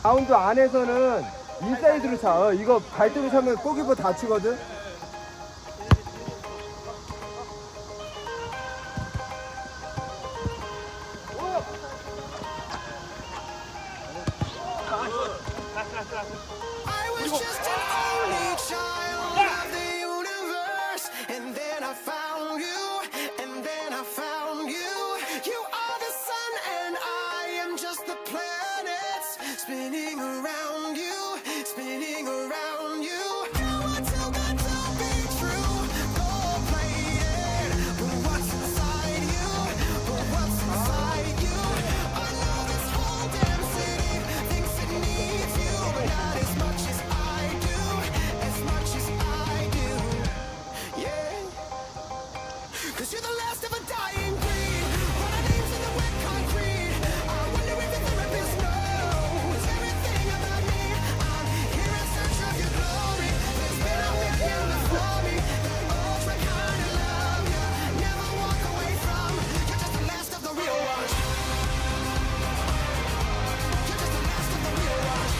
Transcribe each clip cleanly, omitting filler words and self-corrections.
라운드 안에서는 인사이드로 차. 이거 발등으로 차면 골키퍼 다치거든. I was just an only child of the universe, and then I found you, and then I found you. You are the sun, and I am just the planets spinning around you, spinning around you. You are too good to be true. Go play it, but what's inside you? But what's inside you? I know this whole damn city thinks it needs you, but not as much as I do, as much as I do. Yeah. 'Cause you're the last of a dying breed. Run our names in the wet concrete. I wonder if the therapist knows everything about me. I'm here in search of your glory. There's been a million before me that ultra kind of love you never walk away from. You're just the last of the real ones. You're just the last of the real ones.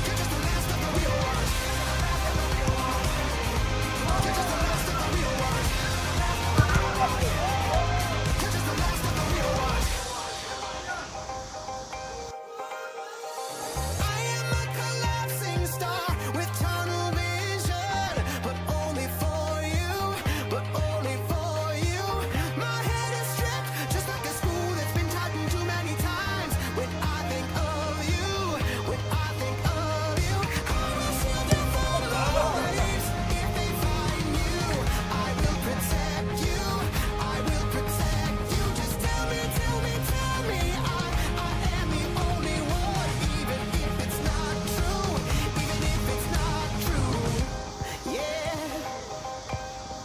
You're just the last of the real ones. You're just the last of the real ones. You're just the last of the real ones. I am a collapsing star with tunnel vision, but only for you, but only for you. My head is stripped, just like a screw that's been tightened too many times. When I think of you, when I think of you, I will shield you from the waves. If they find you, I will protect you. I will protect you. Just tell me, tell me, tell me, I am the only one, even if it's not true, even if it's not true. Yeah.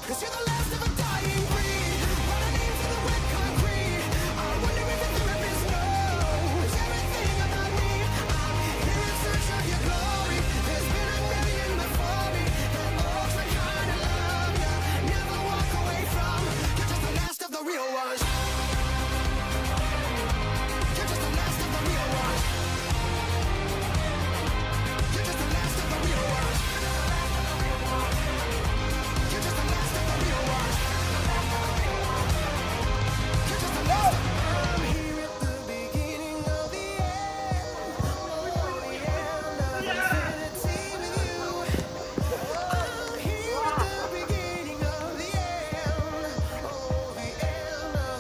'Cause you're the last of a dying breed. Run our names in the wet concrete. I wonder if the therapist knows everything about me. I'm here in search of your glory. There's been a million before me that ultra kind of love you never walk away from. You're just the last of the real ones. You're just the last of the real ones. You're just the last of the real ones. You're just the last of the real ones. You're just the last. I'm here at the beginning of the end. Oh, the end of infinity with you. I'm here at the beginning of the end. Oh, the end of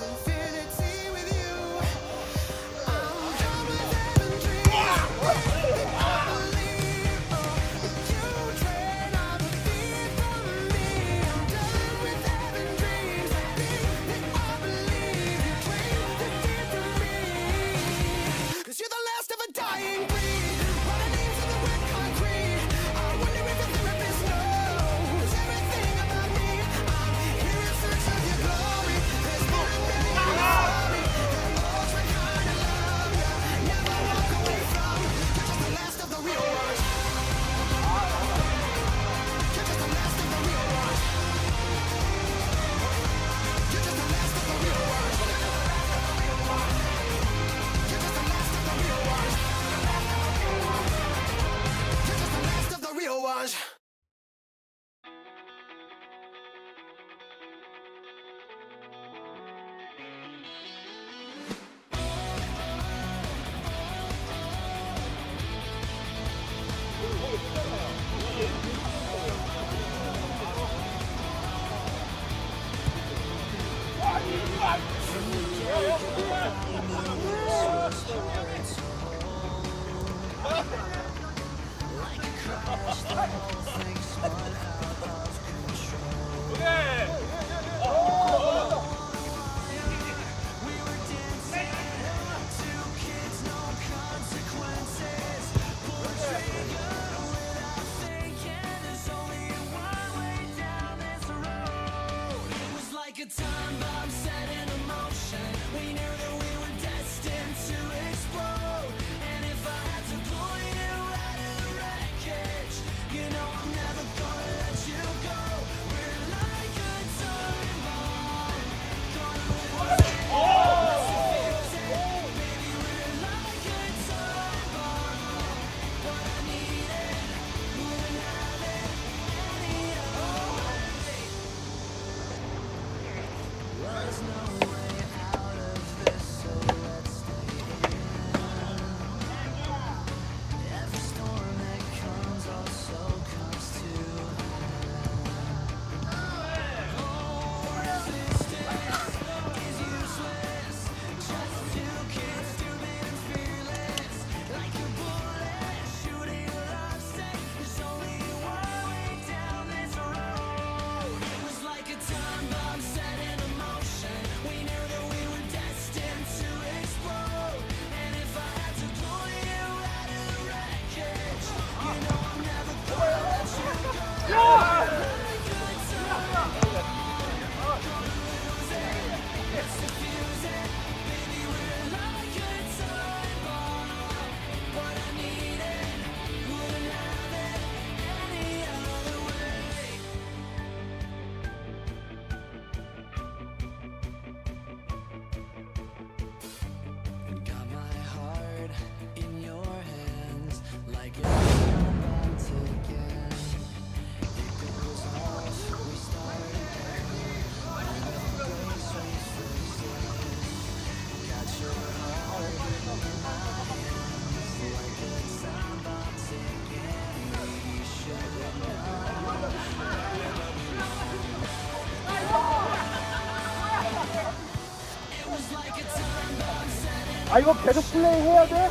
아 이거 계속 플레이 해야 돼?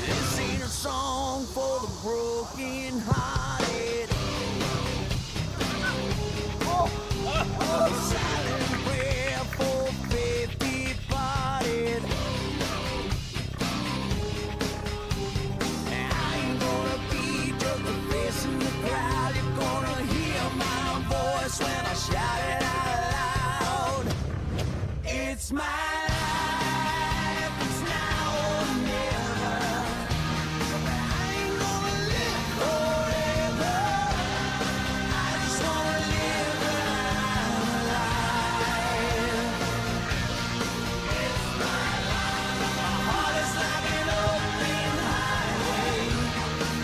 This ain't a song for the broken hearted. A silent prayer for faith departed. I ain't gonna be just a face in the crowd. You're gonna hear my voice when I shout it out loud. It's my life, it's now or never. I ain't gonna live forever. I just wanna live my life. It's my life. My heart is like an open highway.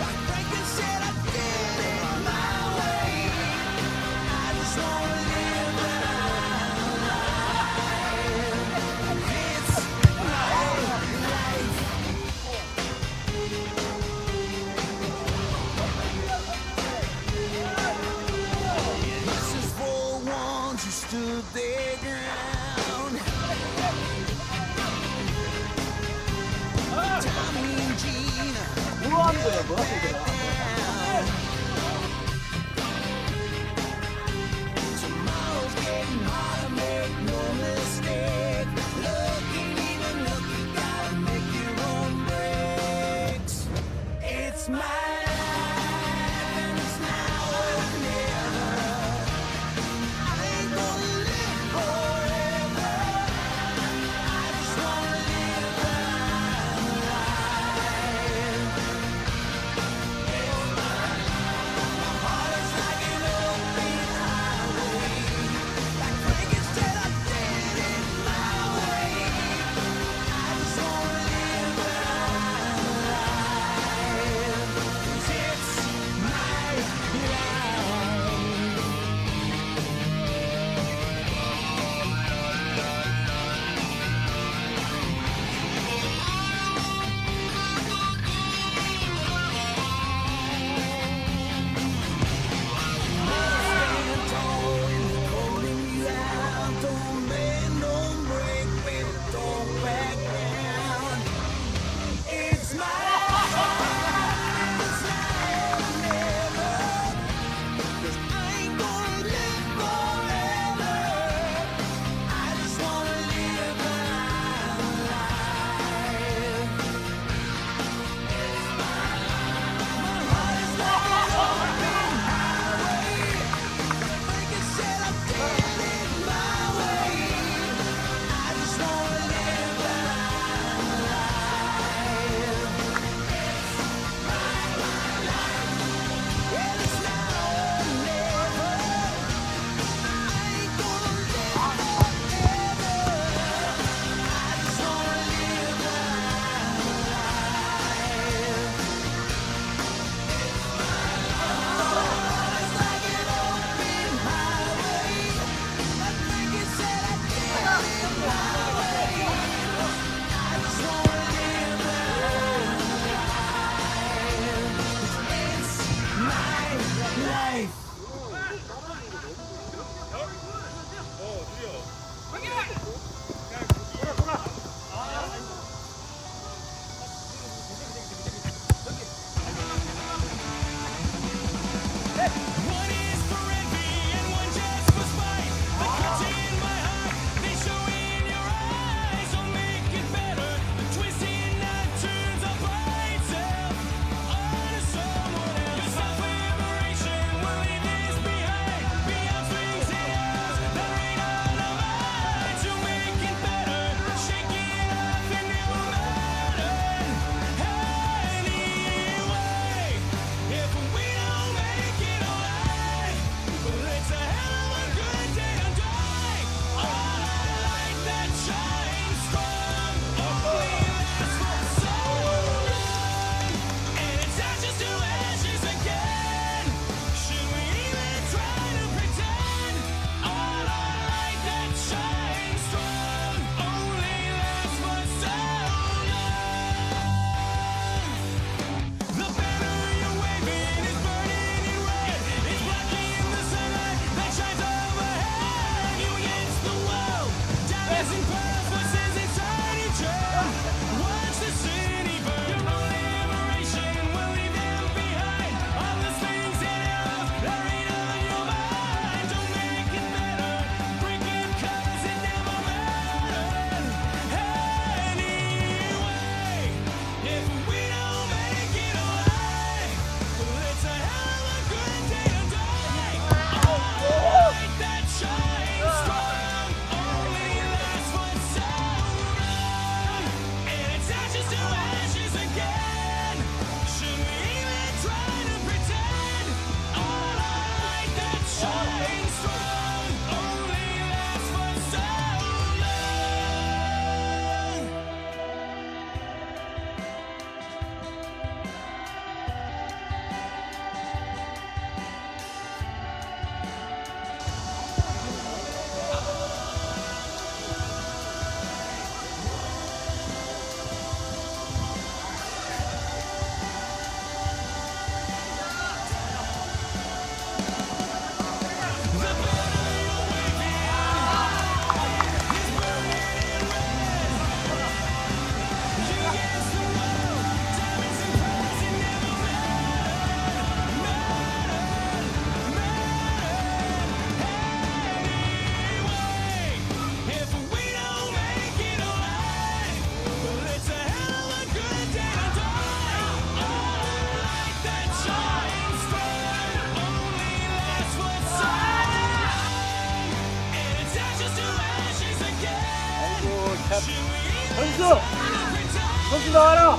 Like Franklin said, I did it my way. I just wanna live my life. It's my life. This is for ones who stood their ground. Tommy and Gina, 뭐 하는 거야? 뭐 하는 거야? down. Tomorrow's getting harder, make no mistake. Looking, even look, you gotta make your own breaks. It's my life, and it's now or never. I ain't gonna live forever. I just wanna live my life. It's my life. My heart is like an open highway. Like Frankenstein. 현수! 현수 나와라!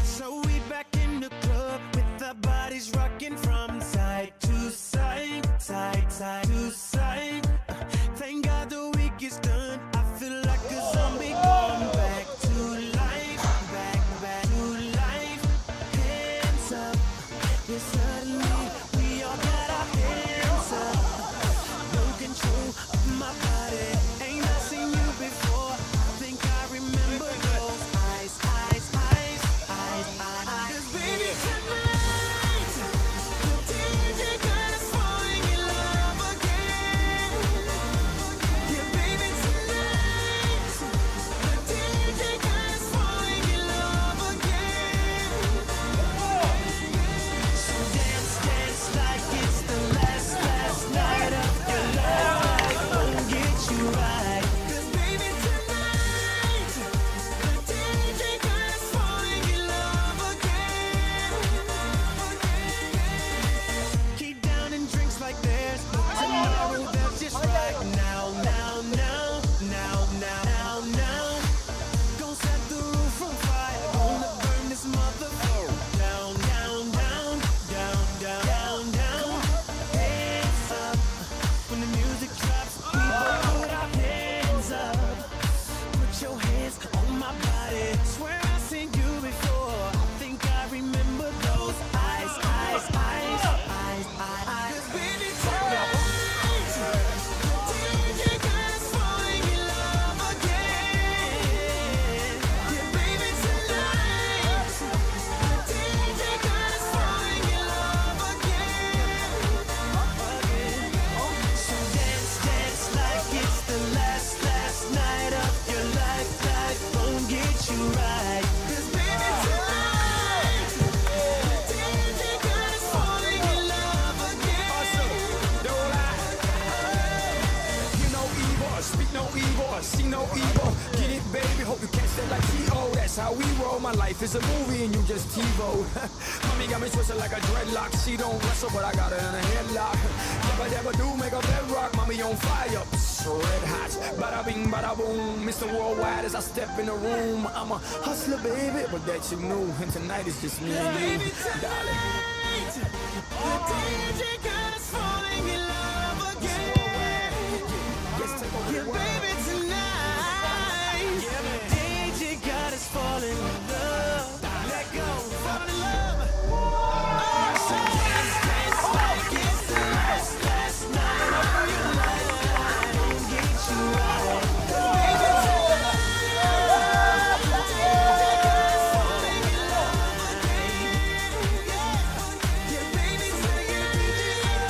So we back in the club with our bodies rocking from side to side, side to side. Thank God the week is done. I feel like a zombie going back to life, back to life. Hands up, yeah, suddenly we all got our hands up. No control of my body. Ain't I seen you before? I think I remember those eyes, eyes, eyes, eyes, eyes. 'Cause baby tonight, the DJ got us falling in love again. Yeah, baby tonight, the DJ got us falling in love again. So dance, dance like it's the last night of your life. Won't get you right. 'Cause baby tonight, the DJ got us falling in love again. Keep downing drinks like there's no tomorrow. That's just right now, now, now, now, now, now, now. Gonna set the roof on fire. Gonna burn this motherfucker down, down, down, down, down, down, down. Hands up when the music drops. We both put our hands up. Put your hands on my body. Swear I've seen you before. I think I remember those eyes, eyes, eyes, eyes, eyes. 'Cause baby tonight, the DJ got us falling in love again. Yeah, baby tonight, the DJ got us falling in love again. So dance, dance like it's the last night of your life. Life won't get you right. 'Cause baby tonight, the DJ got us falling in love again. You know evil, speak no evil, see no evil. Get it, baby, hope you catch that like T.O. That's how we roll. My life is a movie and you just TiVo. Mommy got me twisted like a dreadlock. She don't wrestle, but I got her in a headlock. Never do make a bedrock. Mommy on fire, red hot. Bada bing, bada boom. Mr. Worldwide as I step in the room. I'm a hustler, baby, but that you knew. And tonight is just me and you, darling. The DJ got us falling in love again. Let's take over the Yeah, world. baby tonight, DJ got us falling in love. Let go, fall in love. So dance, dance like it's the last night of your life. Won't get you right. 'Cause baby tonight, the DJ got us falling in love again. Yeah, baby tonight.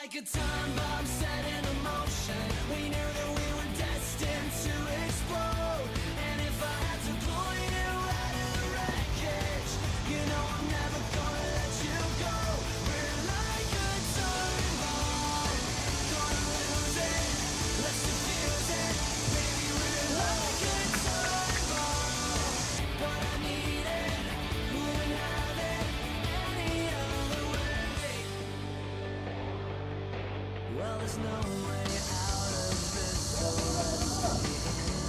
Like a time bomb set in motion, we knew that we were destined to explode. And if I had to pull you out of the wreckage, you know I'm never gonna let you go. We're like a time bomb, gonna lose it, let's defuse it. Baby, we're like a time bomb, but I need it, wouldn't have it any other way. Well, there's no way out of this, so let's begin.